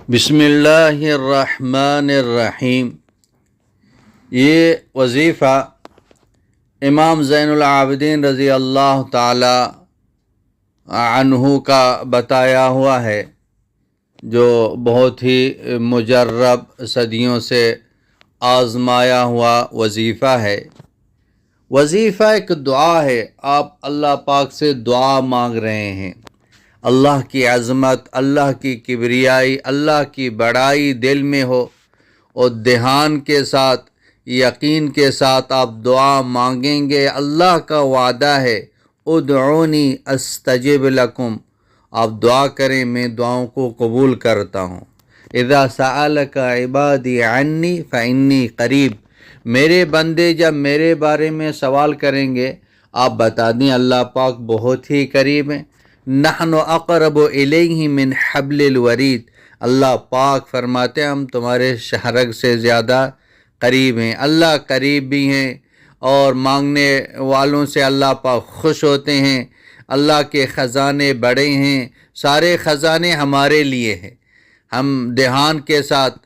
بسم اللہ الرحمن الرحیم۔ یہ وظیفہ امام زین العابدین رضی اللہ تعالی عنہ کا بتایا ہوا ہے، جو بہت ہی مجرب صدیوں سے آزمایا ہوا وظیفہ ہے۔ وظیفہ ایک دعا ہے، آپ اللہ پاک سے دعا مانگ رہے ہیں، اللہ کی عظمت، اللہ کی کبریائی، اللہ کی بڑائی دل میں ہو اور دھیان کے ساتھ، یقین کے ساتھ آپ دعا مانگیں گے۔ اللہ کا وعدہ ہے ادعونی استجب لکم، آپ دعا کریں میں دعاؤں کو قبول کرتا ہوں۔ اذا سألک عبادی عنی فانی قریب، میرے بندے جب میرے بارے میں سوال کریں گے آپ بتا دیں اللہ پاک بہت ہی قریب ہیں۔ نحن اقرب الیہ من حبل الورید، اللہ پاک فرماتے ہیں ہم تمہارے شہرگ سے زیادہ قریب ہیں۔ اللہ قریب بھی ہیں اور مانگنے والوں سے اللہ پاک خوش ہوتے ہیں۔ اللہ کے خزانے بڑے ہیں، سارے خزانے ہمارے لیے ہیں۔ ہم دھیان کے ساتھ،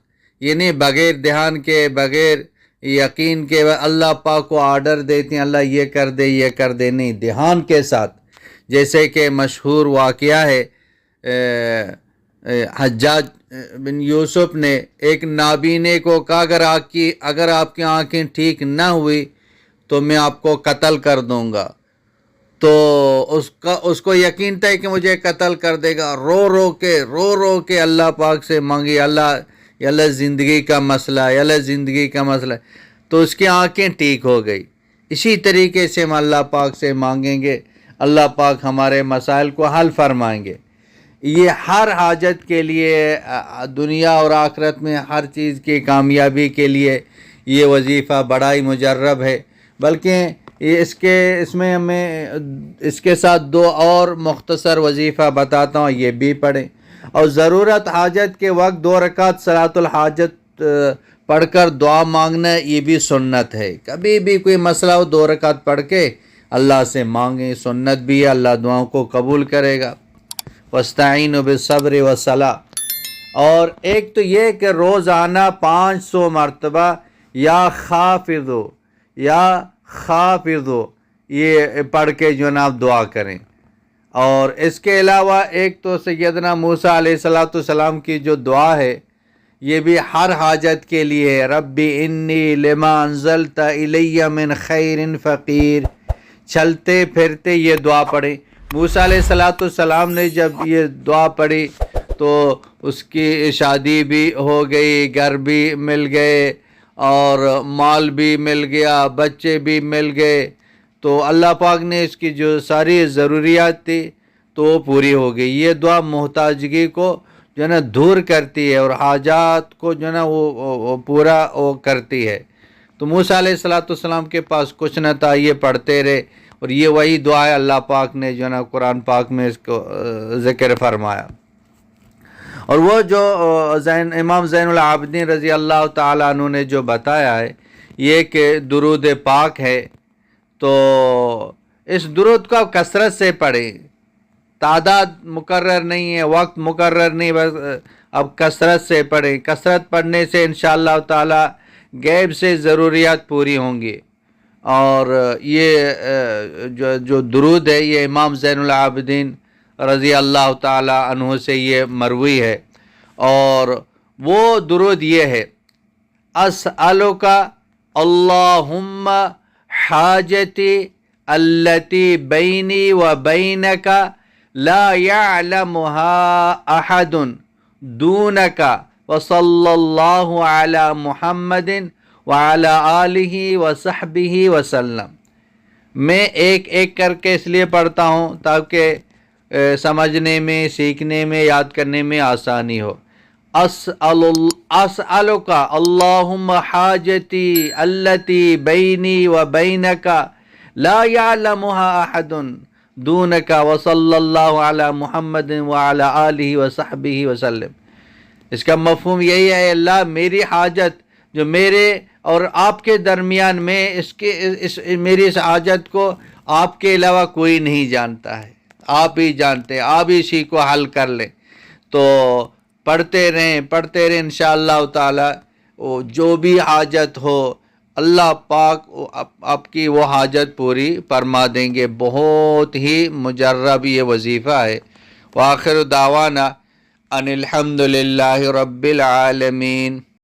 یعنی بغیر دھیان کے، بغیر یقین کے اللہ پاک کو آرڈر دیتے ہیں اللہ یہ کر دے یہ کر دے، نہیں، دھیان کے ساتھ۔ جیسے کہ مشہور واقعہ ہے، حجاج بن یوسف نے ایک نابینے کو کہا اگر آپ کی آنکھیں ٹھیک نہ ہوئی تو میں آپ کو قتل کر دوں گا۔ تو اس کو یقین تھا کہ مجھے قتل کر دے گا، رو رو کے اللہ پاک سے مانگی، اللہ زندگی کا مسئلہ ہے، اللہ زندگی کا مسئلہ ہے، تو اس کی آنکھیں ٹھیک ہو گئی۔ اسی طریقے سے ہم اللہ پاک سے مانگیں گے، اللہ پاک ہمارے مسائل کو حل فرمائیں گے۔ یہ ہر حاجت کے لیے، دنیا اور آخرت میں ہر چیز کی کامیابی کے لیے یہ وظیفہ بڑا ہی مجرب ہے۔ بلکہ اس میں ہمیں اس کے ساتھ دو اور مختصر وظیفہ بتاتا ہوں، یہ بھی پڑھیں۔ اور ضرورت حاجت کے وقت 2 رکعت صلاۃ الحاجت پڑھ کر دعا مانگنا، یہ بھی سنت ہے۔ کبھی بھی کوئی مسئلہ ہو 2 رکعت پڑھ کے اللہ سے مانگیں، سنت بھی ہے، اللہ دعاؤں کو قبول کرے گا۔ وَاسْتَعِينُوا بِالصَّبْرِ وَالصَّلَاةِ، اور ایک تو یہ کہ روزانہ 500 مرتبہ یا خافضو یہ پڑھ کے جناب دعا کریں۔ اور اس کے علاوہ ایک تو سیدنا موسیٰ علیہ السلام کی جو دعا ہے، یہ بھی ہر حاجت کے لیے ہے، ربی انی لما انزلت الی من خیر فقیر۔ چلتے پھرتے یہ دعا پڑھیں۔ موسیٰ علیہ السلام نے جب یہ دعا پڑھی تو اس کی شادی بھی ہو گئی، گھر بھی مل گئے اور مال بھی مل گیا، بچے بھی مل گئے، تو اللہ پاک نے اس کی جو ساری ضروریات تھی تو وہ پوری ہو گئی۔ یہ دعا محتاجگی کو جو ہے نا دور کرتی ہے اور حاجات کو جو ہے نا وہ پورا کرتی ہے۔ تو موسیٰ علیہ السلام کے پاس کچھ نہ تھا، یہ پڑھتے رہے، اور یہ وہی دعا ہے اللہ پاک نے جو ہے نا قرآن پاک میں اس کو ذکر فرمایا۔ اور وہ جو امام زین العابدین رضی اللہ تعالیٰ عنہ نے جو بتایا ہے، یہ کہ درود پاک ہے، تو اس درود کو آپ کثرت سے پڑھیں، تعداد مقرر نہیں ہے، وقت مقرر نہیں، بس اب کثرت سے پڑھیں۔ کثرت پڑھنے سے انشاءاللہ تعالی غیب سے ضروریات پوری ہوں گی۔ اور یہ جو درود ہے یہ امام زین العابدین رضی اللہ تعالی عنہ سے یہ مروی ہے، اور وہ درود یہ ہے، اسألک اللہم حاجتی التی بینی و بینک لا يعلمها احد دونک وصلی اللہ علی محمد وعلی آلہ وصحبہ وسلم۔ میں ایک ایک کر کے اس لیے پڑھتا ہوں تاکہ سمجھنے میں، سیکھنے میں، یاد کرنے میں آسانی ہو۔ اسألک اللہم حاجتی التی بینی و بینک لا يعلمها احد دونک وصلی اللہ علی محمد وعلی آلہ وصحبہ وسلم۔ اس کا مفہوم یہی ہے، اللہ میری حاجت جو میرے اور آپ کے درمیان میں میری اس حاجت کو آپ کے علاوہ کوئی نہیں جانتا ہے، آپ ہی جانتے ہیں، آپ اسی کو حل کر لیں۔ تو پڑھتے رہیں انشاءاللہ تعالی جو بھی حاجت ہو اللہ پاک آپ کی وہ حاجت پوری فرما دیں گے۔ بہت ہی مجرب یہ وظیفہ ہے۔ وآخر دعوانا ان الحمد للہ رب العالمین۔